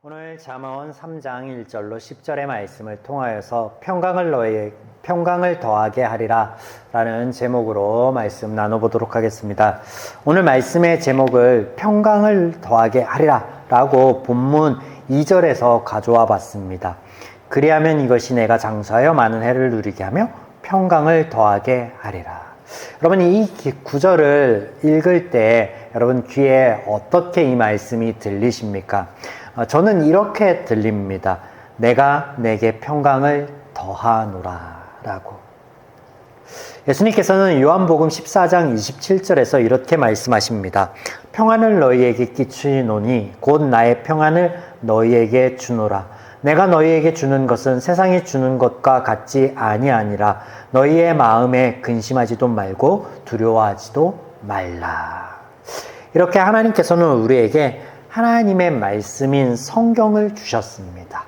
오늘 잠언 3장 1절로 10절의 말씀을 통하여서 평강을 더하게 하리라 라는 제목으로 말씀 나눠보도록 하겠습니다. 오늘 말씀의 제목을 평강을 더하게 하리라 라고 본문 2절에서 가져와 봤습니다. 그리하면 이것이 내가 장수하여 많은 해를 누리게 하며 평강을 더하게 하리라. 여러분, 이 구절을 읽을 때 여러분 귀에 어떻게 이 말씀이 들리십니까? 저는 이렇게 들립니다. 내가 내게 평강을 더하노라 라고. 예수님께서는 요한복음 14장 27절에서 이렇게 말씀하십니다. 평안을 너희에게 끼치노니 곧 나의 평안을 너희에게 주노라. 내가 너희에게 주는 것은 세상이 주는 것과 같지 아니하니라. 너희의 마음에 근심하지도 말고 두려워하지도 말라. 이렇게 하나님께서는 우리에게 하나님의 말씀인 성경을 주셨습니다.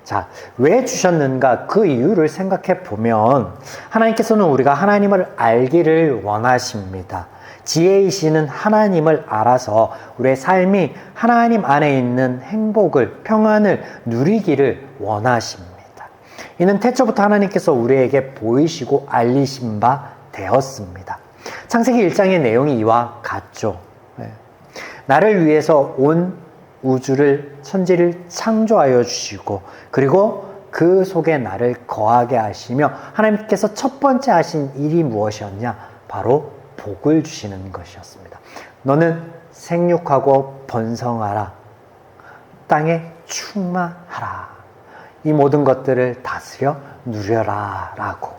자, 왜 주셨는가? 그 이유를 생각해 보면 하나님께서는 우리가 하나님을 알기를 원하십니다. 지혜이시는 하나님을 알아서 우리의 삶이 하나님 안에 있는 행복을, 평안을 누리기를 원하십니다. 이는 태초부터 하나님께서 우리에게 보이시고 알리신 바 되었습니다. 창세기 1장의 내용이 이와 같죠. 나를 위해서 온 우주를, 천지를 창조하여 주시고 그리고 그 속에 나를 거하게 하시며 하나님께서 첫 번째 하신 일이 무엇이었냐? 바로 복을 주시는 것이었습니다. 너는 생육하고 번성하라. 땅에 충만하라. 이 모든 것들을 다스려 누려라 라고.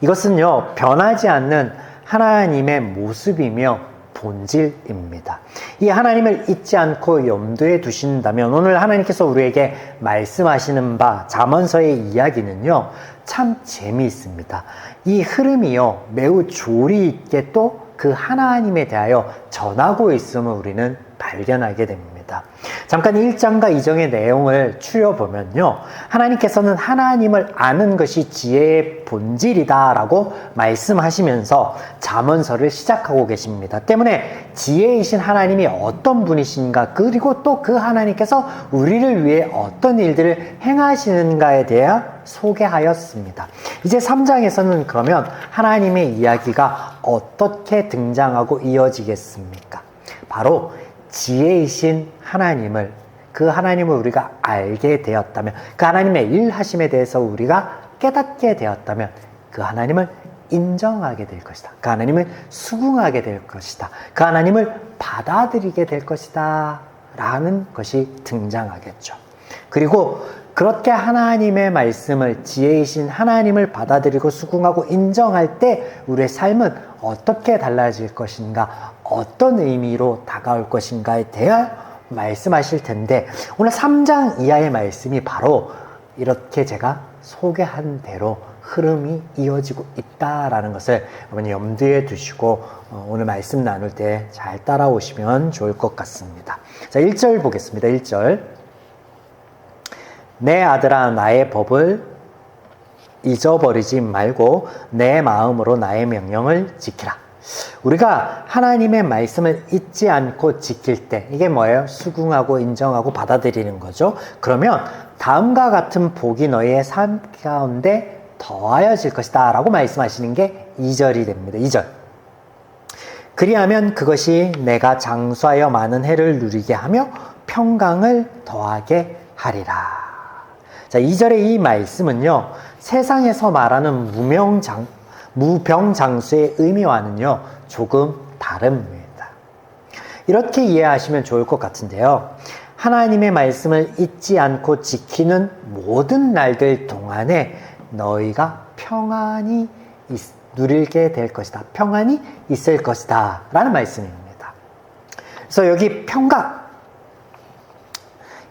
이것은요, 변하지 않는 하나님의 모습이며 본질입니다. 이 하나님을 잊지 않고 염두에 두신다면 오늘 하나님께서 우리에게 말씀하시는 바 잠언서의 이야기는요, 참 재미있습니다. 이 흐름이요, 매우 조리 있게 또 그 하나님에 대하여 전하고 있음을 우리는 발견하게 됩니다. 잠깐 1장과 2장의 내용을 추려보면요, 하나님께서는 하나님을 아는 것이 지혜의 본질이다 라고 말씀하시면서 잠언서를 시작하고 계십니다. 때문에 지혜이신 하나님이 어떤 분이신가, 그리고 또 그 하나님께서 우리를 위해 어떤 일들을 행하시는가에 대해 소개하였습니다. 이제 3장에서는 그러면 하나님의 이야기가 어떻게 등장하고 이어지겠습니까? 바로 지혜이신 하나님을, 그 하나님을 우리가 알게 되었다면, 그 하나님의 일하심에 대해서 우리가 깨닫게 되었다면 그 하나님을 인정하게 될 것이다. 그 하나님을 수긍하게 될 것이다. 그 하나님을 받아들이게 될 것이다 라는 것이 등장하겠죠. 그리고 그렇게 하나님의 말씀을, 지혜이신 하나님을 받아들이고 수긍하고 인정할 때 우리의 삶은 어떻게 달라질 것인가, 어떤 의미로 다가올 것인가에 대해 말씀하실 텐데, 오늘 3장 이하의 말씀이 바로 이렇게 제가 소개한 대로 흐름이 이어지고 있다라는 것을 여러분이 염두에 두시고 오늘 말씀 나눌 때 잘 따라오시면 좋을 것 같습니다. 자, 1절 보겠습니다. 1절. 내 아들아, 나의 법을 잊어버리지 말고 내 마음으로 나의 명령을 지키라. 우리가 하나님의 말씀을 잊지 않고 지킬 때, 이게 뭐예요? 수긍하고 인정하고 받아들이는 거죠. 그러면 다음과 같은 복이 너희의 삶 가운데 더하여질 것이다 라고 말씀하시는 게 2절이 됩니다. 2절. 그리하면 그것이 내가 장수하여 많은 해를 누리게 하며 평강을 더하게 하리라. 자, 2절의 이 말씀은요, 세상에서 말하는 무병장수의 의미와는요, 조금 다릅니다. 이렇게 이해하시면 좋을 것 같은데요. 하나님의 말씀을 잊지 않고 지키는 모든 날들 동안에 너희가 평안이 누리게 될 것이다. 평안이 있을 것이다 라는 말씀입니다. 그래서 여기 평강,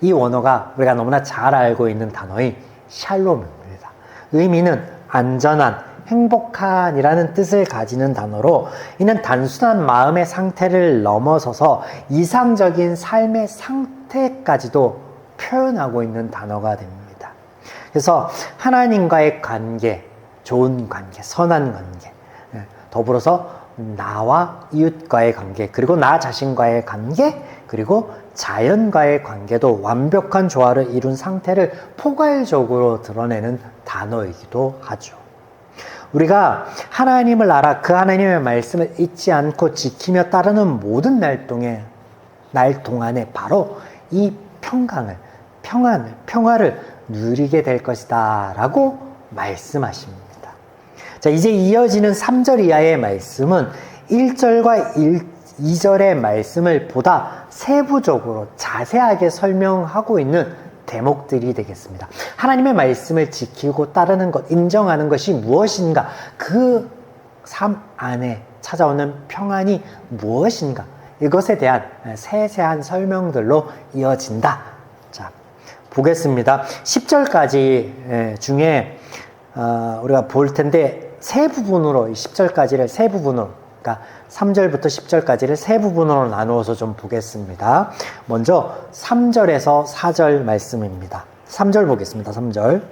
이 원어가 우리가 너무나 잘 알고 있는 단어인 샬롬입니다. 의미는 안전한, 행복한이라는 뜻을 가지는 단어로, 이는 단순한 마음의 상태를 넘어서서 이상적인 삶의 상태까지도 표현하고 있는 단어가 됩니다. 그래서 하나님과의 관계, 좋은 관계, 선한 관계, 더불어서 나와 이웃과의 관계, 그리고 나 자신과의 관계, 그리고 자연과의 관계도 완벽한 조화를 이룬 상태를 포괄적으로 드러내는 단어이기도 하죠. 우리가 하나님을 알아 그 하나님의 말씀을 잊지 않고 지키며 따르는 모든 날 동안에 바로 이 평화를 누리게 될 것이다 라고 말씀하십니다. 자, 이제 이어지는 3절 이하의 말씀은 1절과 2절의 말씀을 보다 세부적으로 자세하게 설명하고 있는 대목들이 되겠습니다. 하나님의 말씀을 지키고 따르는 것, 인정하는 것이 무엇인가, 그 삶 안에 찾아오는 평안이 무엇인가, 이것에 대한 세세한 설명들로 이어진다. 자, 보겠습니다. 10절까지 중에 우리가 볼 텐데 세 부분으로, 10절까지를 세 부분으로, 그러니까 3절부터 10절까지를 세 부분으로 나누어서 좀 보겠습니다. 먼저 3절에서 4절 말씀입니다. 3절 보겠습니다. 3절.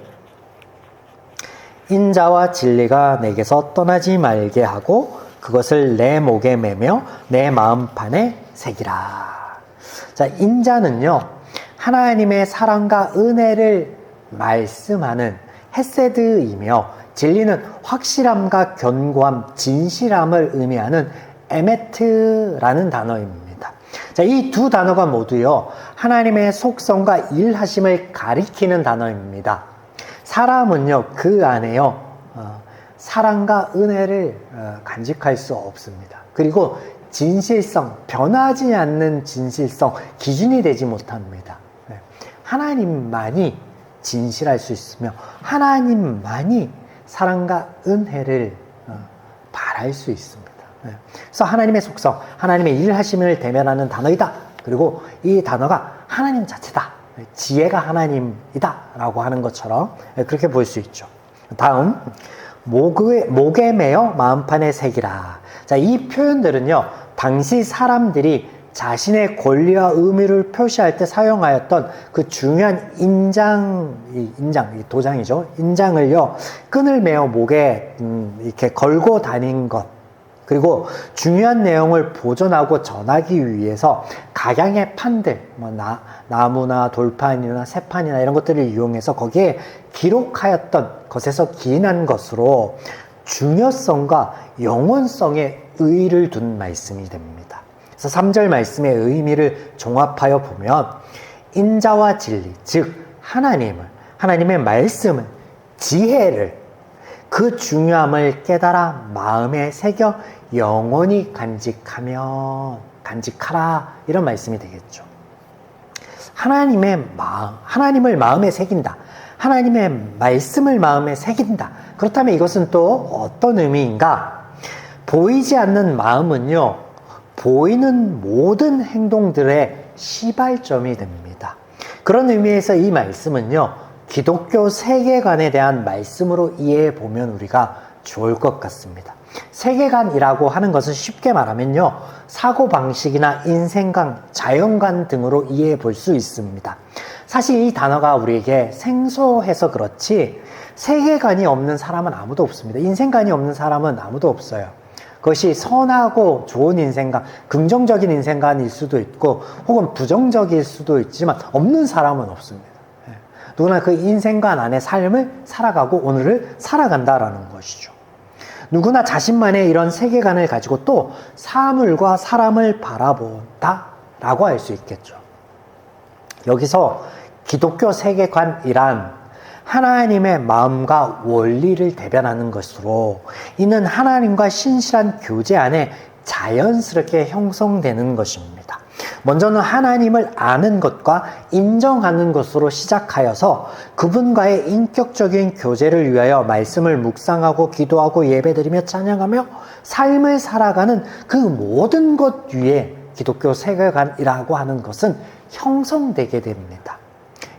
인자와 진리가 내게서 떠나지 말게 하고 그것을 내 목에 매며 내 마음판에 새기라. 자, 인자는요, 하나님의 사랑과 은혜를 말씀하는 헤세드이며, 진리는 확실함과 견고함, 진실함을 의미하는 에메트라는 단어입니다. 자, 이 두 단어가 모두요, 하나님의 속성과 일하심을 가리키는 단어입니다. 사람은요, 그 안에요, 사랑과 은혜를 간직할 수 없습니다. 그리고 진실성, 변하지 않는 진실성, 기준이 되지 못합니다. 하나님만이 진실할 수 있으며 하나님만이 사랑과 은혜를 바랄 수 있습니다. 그래서 하나님의 속성, 하나님의 일하심을 대면하는 단어이다. 그리고 이 단어가 하나님 자체다. 지혜가 하나님이다 라고 하는 것처럼 그렇게 볼 수 있죠. 다음, 목에 매어 마음판에 새기라. 자, 이 표현들은요, 당시 사람들이 자신의 권리와 의무를 표시할 때 사용하였던 그 중요한 도장이죠. 인장을요, 끈을 매어 목에 이렇게 걸고 다닌 것, 그리고 중요한 내용을 보존하고 전하기 위해서 각양의 판들, 나무나 돌판이나 새판이나 이런 것들을 이용해서 거기에 기록하였던 것에서 기인한 것으로 중요성과 영원성에 의의를 둔 말씀이 됩니다. 그래서 3절 말씀의 의미를 종합하여 보면 인자와 진리, 즉 하나님의 말씀을, 지혜를, 그 중요함을 깨달아 마음에 새겨 영원히 간직하라, 이런 말씀이 되겠죠. 하나님을 마음에 새긴다. 하나님의 말씀을 마음에 새긴다. 그렇다면 이것은 또 어떤 의미인가? 보이지 않는 마음은요, 보이는 모든 행동들의 시발점이 됩니다. 그런 의미에서 이 말씀은요, 기독교 세계관에 대한 말씀으로 이해해 보면 우리가 좋을 것 같습니다. 세계관이라고 하는 것은 쉽게 말하면요, 사고방식이나 인생관, 자연관 등으로 이해해 볼 수 있습니다. 사실 이 단어가 우리에게 생소해서 그렇지 세계관이 없는 사람은 아무도 없습니다. 인생관이 없는 사람은 아무도 없어요. 그것이 선하고 좋은 인생관, 긍정적인 인생관일 수도 있고 혹은 부정적일 수도 있지만 없는 사람은 없습니다. 누구나 그 인생관 안에 삶을 살아가고 오늘을 살아간다라는 것이죠. 누구나 자신만의 이런 세계관을 가지고 또 사물과 사람을 바라본다라고 할 수 있겠죠. 여기서 기독교 세계관이란 하나님의 마음과 원리를 대변하는 것으로, 이는 하나님과 신실한 교제 안에 자연스럽게 형성되는 것입니다. 먼저는 하나님을 아는 것과 인정하는 것으로 시작하여서 그분과의 인격적인 교제를 위하여 말씀을 묵상하고 기도하고 예배드리며 찬양하며 삶을 살아가는 그 모든 것 위에 기독교 세계관이라고 하는 것은 형성되게 됩니다.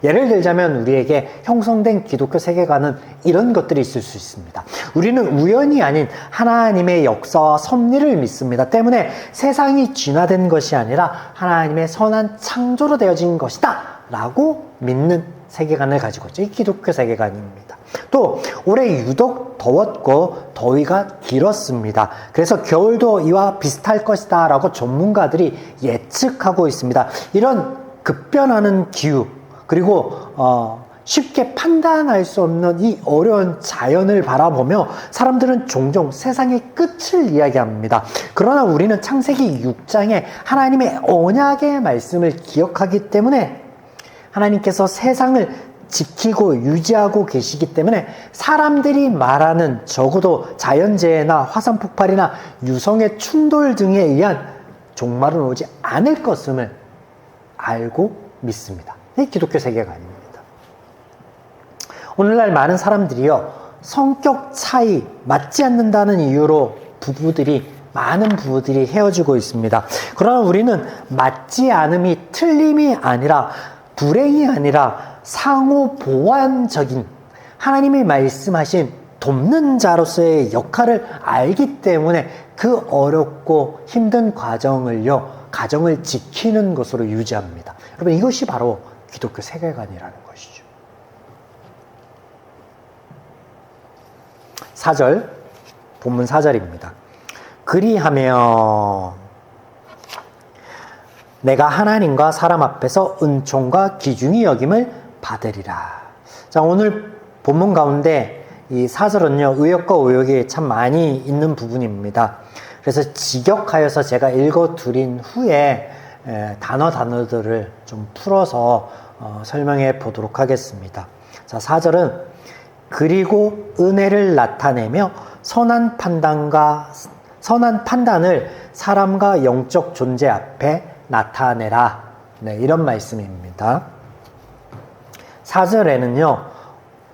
예를 들자면 우리에게 형성된 기독교 세계관은 이런 것들이 있을 수 있습니다. 우리는 우연이 아닌 하나님의 역사와 섭리를 믿습니다. 때문에 세상이 진화된 것이 아니라 하나님의 선한 창조로 되어진 것이다 라고 믿는 세계관을 가지고 있죠. 이 기독교 세계관입니다. 또 올해 유독 더웠고 더위가 길었습니다. 그래서 겨울도 이와 비슷할 것이다 라고 전문가들이 예측하고 있습니다. 이런 급변하는 기후, 그리고 쉽게 판단할 수 없는 이 어려운 자연을 바라보며 사람들은 종종 세상의 끝을 이야기합니다. 그러나 우리는 창세기 6장에 하나님의 언약의 말씀을 기억하기 때문에 하나님께서 세상을 지키고 유지하고 계시기 때문에 사람들이 말하는 적어도 자연재해나 화산폭발이나 유성의 충돌 등에 의한 종말은 오지 않을 것임을 알고 믿습니다. 이 기독교 세계관입니다. 오늘날 많은 사람들이요, 성격 차이, 맞지 않는다는 이유로 많은 부부들이 헤어지고 있습니다. 그러나 우리는 맞지 않음이 틀림이 아니라, 불행이 아니라 상호 보완적인 하나님이 말씀하신 돕는 자로서의 역할을 알기 때문에 그 어렵고 힘든 가정을 지키는 것으로 유지합니다. 여러분, 이것이 바로 기독교 세계관이라는 것이죠. 4절, 본문 4절입니다. 그리하며 내가 하나님과 사람 앞에서 은총과 귀중히 여김을 받으리라. 자, 오늘 본문 가운데 이 4절은요, 의역과 오역이 참 많이 있는 부분입니다. 그래서 직역하여서 제가 읽어드린 후에 단어들을 좀 풀어서 설명해 보도록 하겠습니다. 자, 4절은 그리고 은혜를 나타내며 선한 판단을 사람과 영적 존재 앞에 나타내라. 네, 이런 말씀입니다. 4절에는요,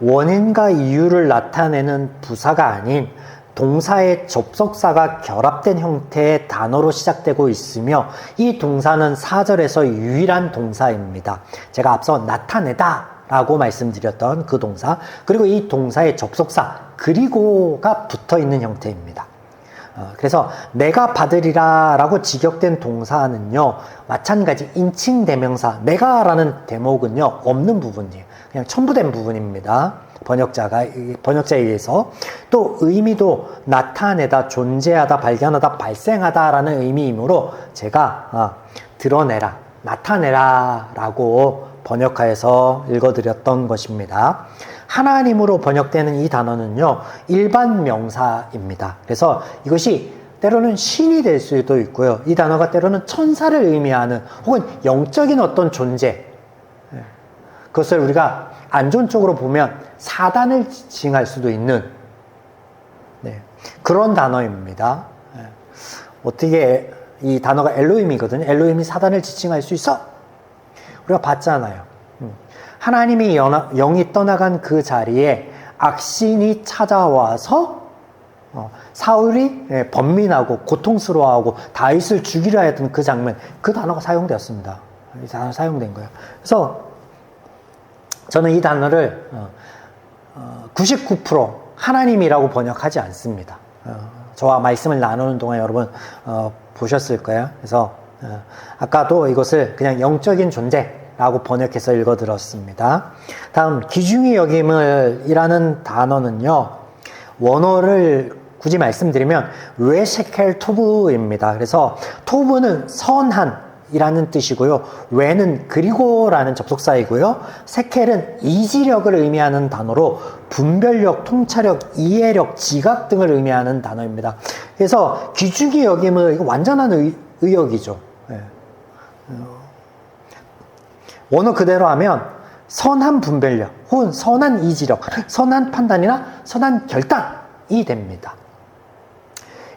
원인과 이유를 나타내는 부사가 아닌 동사의 접속사가 결합된 형태의 단어로 시작되고 있으며 이 동사는 4절에서 유일한 동사입니다. 제가 앞서 나타내다 라고 말씀드렸던 그 동사, 그리고 이 동사의 접속사 그리고가 붙어있는 형태입니다. 그래서 내가 받으리라 라고 직역된 동사는요, 마찬가지 인칭 대명사 내가라는 대목은요 없는 부분이에요. 그냥 첨부된 부분입니다. 번역자에 의해서. 또 의미도 나타내다, 존재하다, 발견하다, 발생하다 라는 의미이므로 제가 드러내라, 나타내라 라고 번역하여서 읽어드렸던 것입니다. 하나님으로 번역되는 이 단어는요, 일반 명사입니다. 그래서 이것이 때로는 신이 될 수도 있고요. 이 단어가 때로는 천사를 의미하는 혹은 영적인 어떤 존재, 그것을 우리가 안 좋은 쪽으로 보면 사단을 지칭할 수도 있는 그런 단어입니다. 어떻게 이 단어가 엘로힘이거든요. 엘로힘이 사단을 지칭할 수 있어? 우리가 봤잖아요. 하나님이 영이 떠나간 그 자리에 악신이 찾아와서 사울이 번민하고 고통스러워하고 다윗을 죽이려 했던 그 장면, 그 단어가 사용되었습니다. 이 단어가 사용된 거예요. 그래서 저는 이 단어를 99% 하나님이라고 번역하지 않습니다. 저와 말씀을 나누는 동안 여러분 보셨을 거예요. 그래서 아까도 이것을 그냥 영적인 존재라고 번역해서 읽어드렸습니다. 다음 귀중히 여김을 이라는 단어는요, 원어를 굳이 말씀드리면 웨셰켈 토브입니다. 그래서 토브는 선한 이라는 뜻이고요, 웨는 그리고라는 접속사이고요, 세켈은 이지력을 의미하는 단어로 분별력, 통찰력, 이해력, 지각 등을 의미하는 단어입니다. 그래서 귀중히 여김은 이거 완전한 의역이죠. 원어 그대로 하면 선한 분별력 혹은 선한 이지력, 선한 판단이나 선한 결단이 됩니다.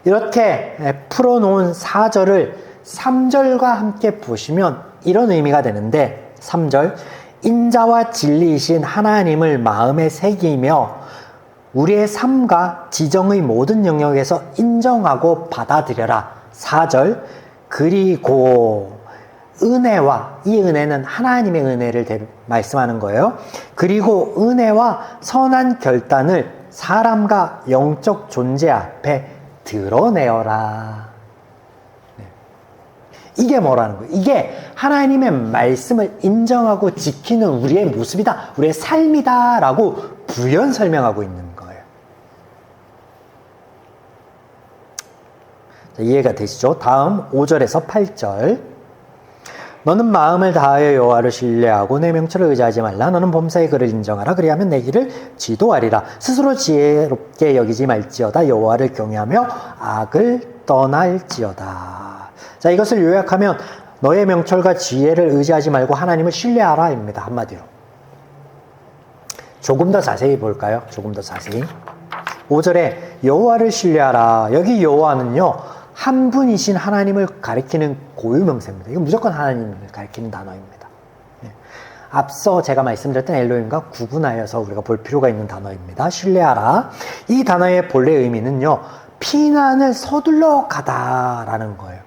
이렇게 풀어놓은 4절을 3절과 함께 보시면 이런 의미가 되는데, 3절 인자와 진리이신 하나님을 마음에 새기며 우리의 삶과 지정의 모든 영역에서 인정하고 받아들여라. 4절 그리고 은혜와, 이 은혜는 하나님의 은혜를 말씀하는 거예요. 그리고 은혜와 선한 결단을 사람과 영적 존재 앞에 드러내어라. 이게 뭐라는 거예요? 이게 하나님의 말씀을 인정하고 지키는 우리의 모습이다, 우리의 삶이다 라고 부연 설명하고 있는 거예요. 자, 이해가 되시죠? 다음 5절에서 8절. 너는 마음을 다하여 여호와를 신뢰하고 내 명철을 의지하지 말라. 너는 범사의 그를 인정하라. 그리하면 내 길을 지도하리라. 스스로 지혜롭게 여기지 말지어다. 여호와를 경외하며 악을 떠날지어다. 자, 이것을 요약하면 너의 명철과 지혜를 의지하지 말고 하나님을 신뢰하라입니다. 한마디로. 조금 더 자세히 볼까요? 조금 더 자세히. 5절에 여호와를 신뢰하라. 여기 여호와는요, 한 분이신 하나님을 가리키는 고유명사입니다. 이건 무조건 하나님을 가리키는 단어입니다. 네. 앞서 제가 말씀드렸던 엘로힘과 구분하여서 우리가 볼 필요가 있는 단어입니다. 신뢰하라. 이 단어의 본래 의미는요, 피난을 서둘러 가다라는 거예요.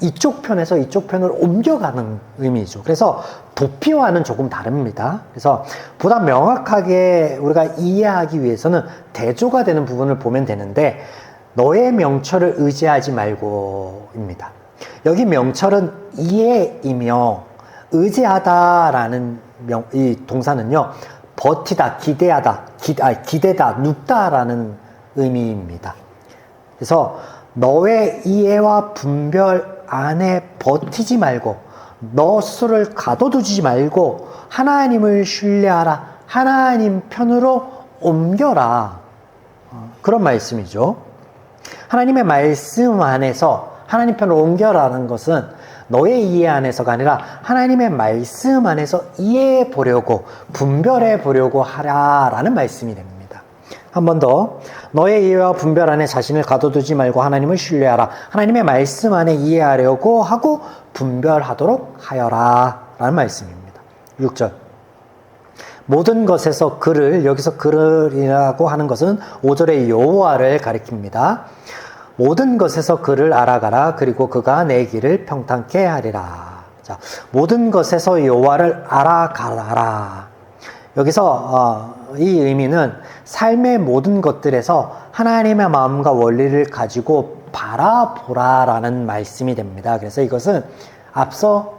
이쪽 편에서 이쪽 편으로 옮겨가는 의미죠. 그래서 도피와는 조금 다릅니다. 그래서 보다 명확하게 우리가 이해하기 위해서는 대조가 되는 부분을 보면 되는데, 너의 명철을 의지하지 말고입니다. 여기 명철은 이해이며 의지하다라는 이 동사는요, 버티다, 기대하다, 기대다, 눕다라는 의미입니다. 그래서 너의 이해와 분별 안에 버티지 말고, 너 스스로를 가둬두지 말고 하나님을 신뢰하라. 하나님 편으로 옮겨라. 그런 말씀이죠. 하나님의 말씀 안에서 하나님 편으로 옮겨라는 것은 너의 이해 안에서가 아니라 하나님의 말씀 안에서 이해해 보려고, 분별해 보려고 하라라는 말씀이 됩니다. 한 번 더. 너의 이해와 분별 안에 자신을 가둬두지 말고 하나님을 신뢰하라. 하나님의 말씀 안에 이해하려고 하고 분별하도록 하여라 라는 말씀입니다. 6절. 모든 것에서 그를, 여기서 그를이라고 하는 것은 5절의 여호와를 가리킵니다. 모든 것에서 그를 알아가라. 그리고 그가 내 길을 평탄케 하리라. 자, 모든 것에서 여호와를 알아가라. 여기서 이 의미는 삶의 모든 것들에서 하나님의 마음과 원리를 가지고 바라보라라는 말씀이 됩니다. 그래서 이것은 앞서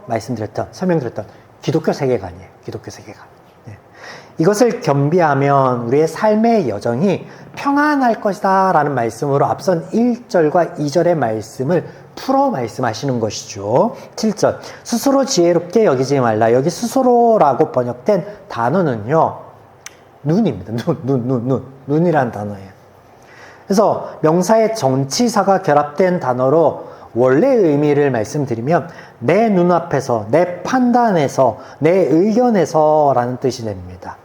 설명드렸던 기독교 세계관이에요. 기독교 세계관. 네. 이것을 겸비하면 우리의 삶의 여정이 평안할 것이다 라는 말씀으로 앞선 1절과 2절의 말씀을 풀어 말씀하시는 것이죠. 7절. 스스로 지혜롭게 여기지 말라. 여기 스스로라고 번역된 단어는요, 눈입니다. 눈이라는 단어예요. 그래서 명사의 정치사가 결합된 단어로 원래 의미를 말씀드리면 내 눈앞에서, 내 판단에서, 내 의견에서 라는 뜻이 됩니다.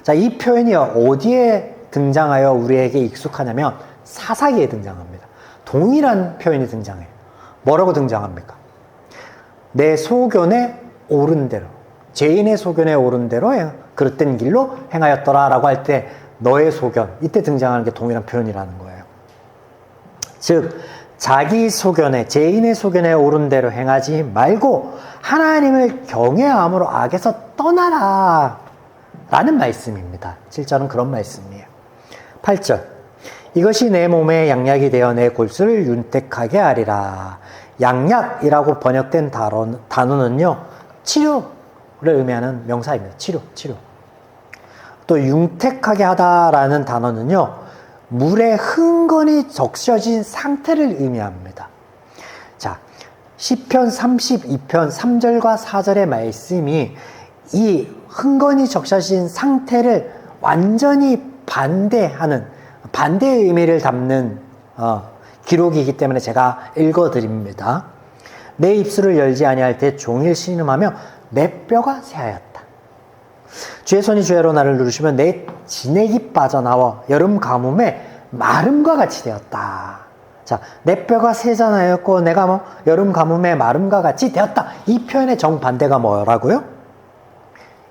자, 이 표현이 어디에 등장하여 우리에게 익숙하냐면 사사기에 등장합니다. 동일한 표현이 등장해요. 뭐라고 등장합니까? 내 소견에 오른 대로, 죄인의 소견에 오른 대로 그릇된 길로 행하였더라 라고 할 때 너의 소견, 이때 등장하는 게 동일한 표현이라는 거예요. 즉 자기 소견에, 죄인의 소견에 오른 대로 행하지 말고 하나님을 경외함으로 악에서 떠나라 라는 말씀입니다. 7절은 그런 말씀이에요. 8절. 이것이 내 몸에 양약이 되어 내 골수를 윤택하게 하리라. 양약이라고 번역된 단어는요, 치료를 의미하는 명사입니다. 치료. 또 윤택하게 하다라는 단어는요, 물에 흥건히 적셔진 상태를 의미합니다. 자, 시편 32편 3절과 4절의 말씀이 이 흥건히 적셔진 상태를 완전히 반대하는, 반대의 의미를 담는 기록이기 때문에 제가 읽어드립니다. 내 입술을 열지 아니할 때 종일 신음하며 내 뼈가 새하였다. 주의 손이 주야로 나를 누르시면 내 진액이 빠져나와 여름 가뭄에 마름과 같이 되었다. 자, 내 뼈가 세잔하였고 내가 여름 가뭄에 마름과 같이 되었다. 이 표현의 정반대가 뭐라고요?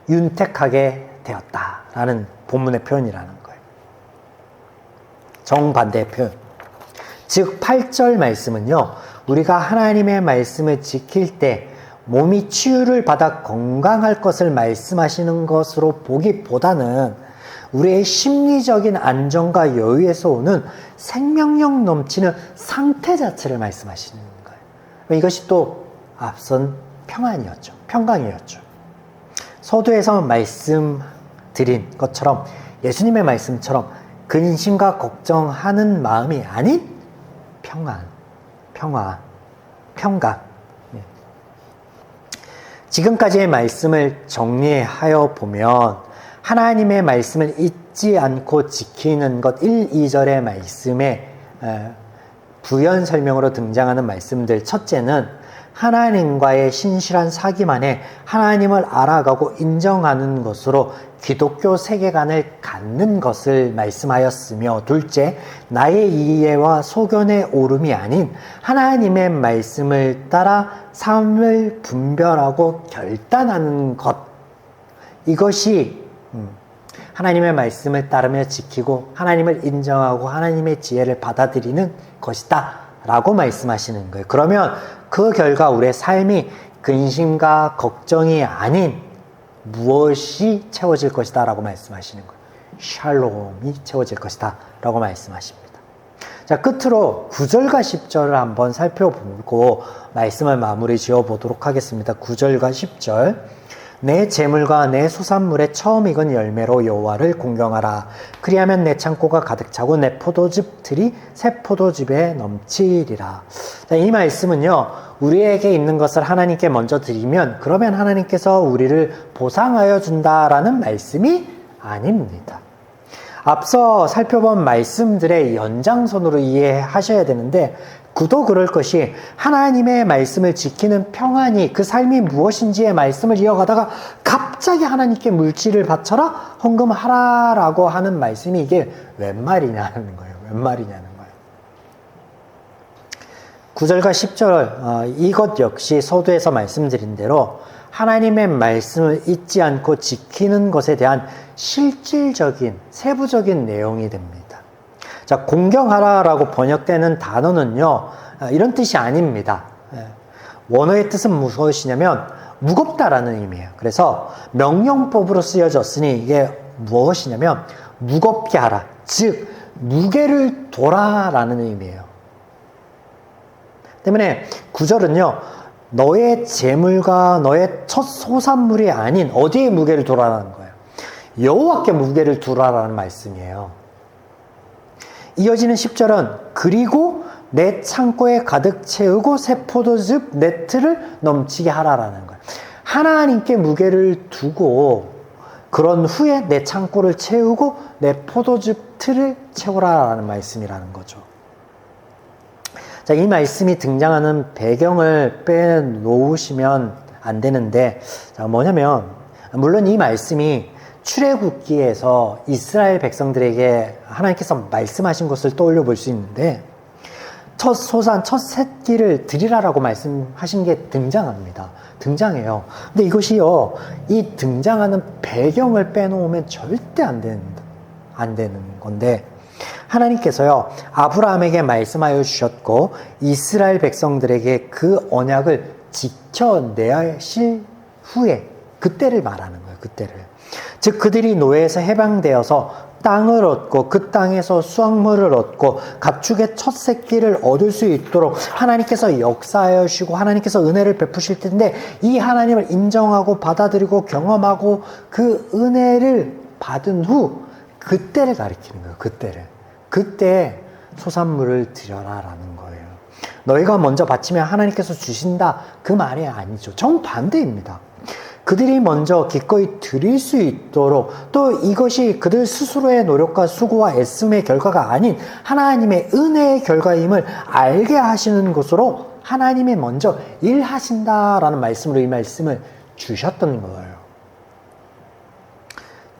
윤택하게 되었다라는 본문의 표현이라는 거예요. 정반대의 표현. 즉 8절 말씀은요, 우리가 하나님의 말씀을 지킬 때 몸이 치유를 받아 건강할 것을 말씀하시는 것으로 보기보다는 우리의 심리적인 안정과 여유에서 오는 생명력 넘치는 상태 자체를 말씀하시는 거예요. 이것이 또 앞선 평안이었죠. 평강이었죠. 서두에서 말씀드린 것처럼 예수님의 말씀처럼 근심과 걱정하는 마음이 아닌 평강. 지금까지의 말씀을 정리하여 보면 하나님의 말씀을 잊지 않고 지키는 것 1, 2절의 말씀에 부연 설명으로 등장하는 말씀들, 첫째는 하나님과의 신실한 사귐 안에 하나님을 알아가고 인정하는 것으로 기독교 세계관을 갖는 것을 말씀하였으며, 둘째, 나의 이해와 소견의 오름이 아닌 하나님의 말씀을 따라 삶을 분별하고 결단하는 것, 이것이 하나님의 말씀을 따르며 지키고 하나님을 인정하고 하나님의 지혜를 받아들이는 것이다 라고 말씀하시는 거예요. 그러면 그 결과 우리의 삶이 근심과 걱정이 아닌 무엇이 채워질 것이다 라고 말씀하시는 거예요. 샬롬이 채워질 것이다 라고 말씀하십니다. 자, 끝으로 9절과 10절을 한번 살펴보고 말씀을 마무리 지어 보도록 하겠습니다. 9절과 10절. 내 재물과 내 소산물의 처음 익은 열매로 여호와를 공경하라. 그리하면 내 창고가 가득 차고 내 포도즙 들이 새 포도즙에 넘치리라. 이 말씀은요, 우리에게 있는 것을 하나님께 먼저 드리면 그러면 하나님께서 우리를 보상하여 준다라는 말씀이 아닙니다. 앞서 살펴본 말씀들의 연장선으로 이해하셔야 되는데, 그도 그럴 것이 하나님의 말씀을 지키는 평안이 그 삶이 무엇인지의 말씀을 이어가다가 갑자기 하나님께 물질을 바쳐라, 헌금하라라고 하는 말씀이 이게 웬 말이냐는 거예요. 웬 말이냐는 거예요. 9절과 10절 이것 역시 서두에서 말씀드린 대로 하나님의 말씀을 잊지 않고 지키는 것에 대한 실질적인 세부적인 내용이 됩니다. 자, 공경하라라고 번역되는 단어는요, 이런 뜻이 아닙니다. 원어의 뜻은 무엇이냐면 무겁다라는 의미예요. 그래서 명령법으로 쓰여졌으니 이게 무엇이냐면 무겁게 하라, 즉 무게를 둬라라는 의미예요. 때문에 9절은요, 너의 재물과 너의 첫 소산물이 아닌 어디에 무게를 두라라는 거예요. 여호와께 무게를 두라라는 말씀이에요. 이어지는 10절은 그리고 내 창고에 가득 채우고 새 포도즙 내 틀을 넘치게 하라라는 거예요. 하나님께 무게를 두고 그런 후에 내 창고를 채우고 내 포도즙 틀을 채우라라는 말씀이라는 거죠. 자, 이 말씀이 등장하는 배경을 빼놓으시면 안 되는데, 자, 뭐냐면 물론 이 말씀이 출애굽기에서 이스라엘 백성들에게 하나님께서 말씀하신 것을 떠올려 볼 수 있는데, 첫 소산, 첫 새끼를 드리라라고 말씀하신 게 등장해요. 근데 이것이요, 이 등장하는 배경을 빼놓으면 절대 안 되는 건데, 하나님께서요, 아브라함에게 말씀하여 주셨고 이스라엘 백성들에게 그 언약을 지켜내실 후에 그때를 말하는 거예요. 그때를. 즉 그들이 노예에서 해방되어서 땅을 얻고 그 땅에서 수확물을 얻고 가축의 첫 새끼를 얻을 수 있도록 하나님께서 역사하여 주시고 하나님께서 은혜를 베푸실 텐데, 이 하나님을 인정하고 받아들이고 경험하고 그 은혜를 받은 후 그때를 가리키는 거예요. 그때 소산물을 드려라라는 거예요. 너희가 먼저 바치면 하나님께서 주신다, 그 말이 아니죠. 정반대입니다. 그들이 먼저 기꺼이 드릴 수 있도록, 또 이것이 그들 스스로의 노력과 수고와 애씀의 결과가 아닌 하나님의 은혜의 결과임을 알게 하시는 것으로 하나님이 먼저 일하신다라는 말씀으로 이 말씀을 주셨던 거예요.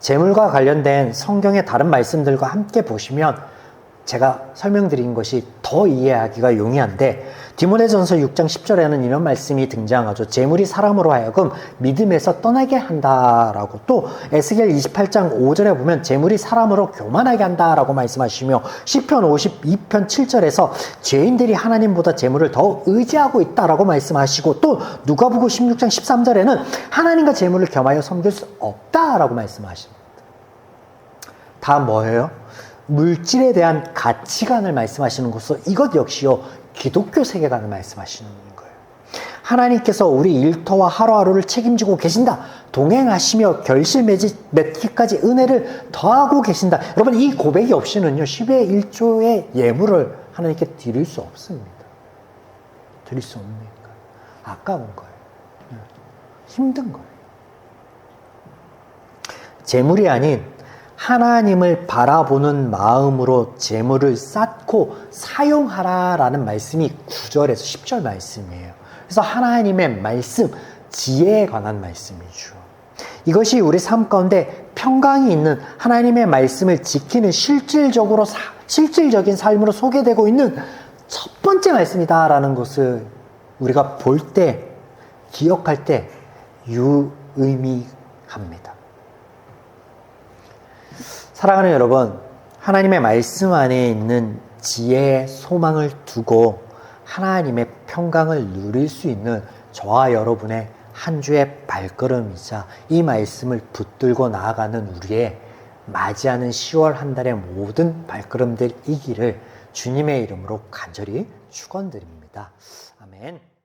재물과 관련된 성경의 다른 말씀들과 함께 보시면 제가 설명드린 것이 더 이해하기가 용이한데, 디모데전서 6장 10절에는 이런 말씀이 등장하죠. 재물이 사람으로 하여금 믿음에서 떠나게 한다라고, 또 에스겔 28장 5절에 보면 재물이 사람으로 교만하게 한다라고 말씀하시며, 시편 52편 7절에서 죄인들이 하나님보다 재물을 더 의지하고 있다라고 말씀하시고, 또 누가복음 16장 13절에는 하나님과 재물을 겸하여 섬길 수 없다라고 말씀하십니다. 다 뭐예요? 물질에 대한 가치관을 말씀하시는 것으로 이것 역시요, 기독교 세계관을 말씀하시는 거예요. 하나님께서 우리 일터와 하루하루를 책임지고 계신다, 동행하시며 결실 맺기까지 은혜를 더하고 계신다. 여러분, 이 고백이 없이는요 10의 1조의 예물을 하나님께 드릴 수 없습니다. 드릴 수 없으니까 아까운 거예요. 힘든 거예요. 재물이 아닌 하나님을 바라보는 마음으로 재물을 쌓고 사용하라라는 말씀이 9절에서 10절 말씀이에요. 그래서 하나님의 말씀, 지혜에 관한 말씀이죠. 이것이 우리 삶 가운데 평강이 있는 하나님의 말씀을 지키는 실질적인 삶으로 소개되고 있는 첫 번째 말씀이다라는 것을 우리가 볼 때, 기억할 때 유의미합니다. 사랑하는 여러분, 하나님의 말씀 안에 있는 지혜의 소망을 두고 하나님의 평강을 누릴 수 있는 저와 여러분의 한 주의 발걸음이자 이 말씀을 붙들고 나아가는 우리의 맞이하는 10월 한 달의 모든 발걸음들이기를 주님의 이름으로 간절히 축원드립니다. 아멘.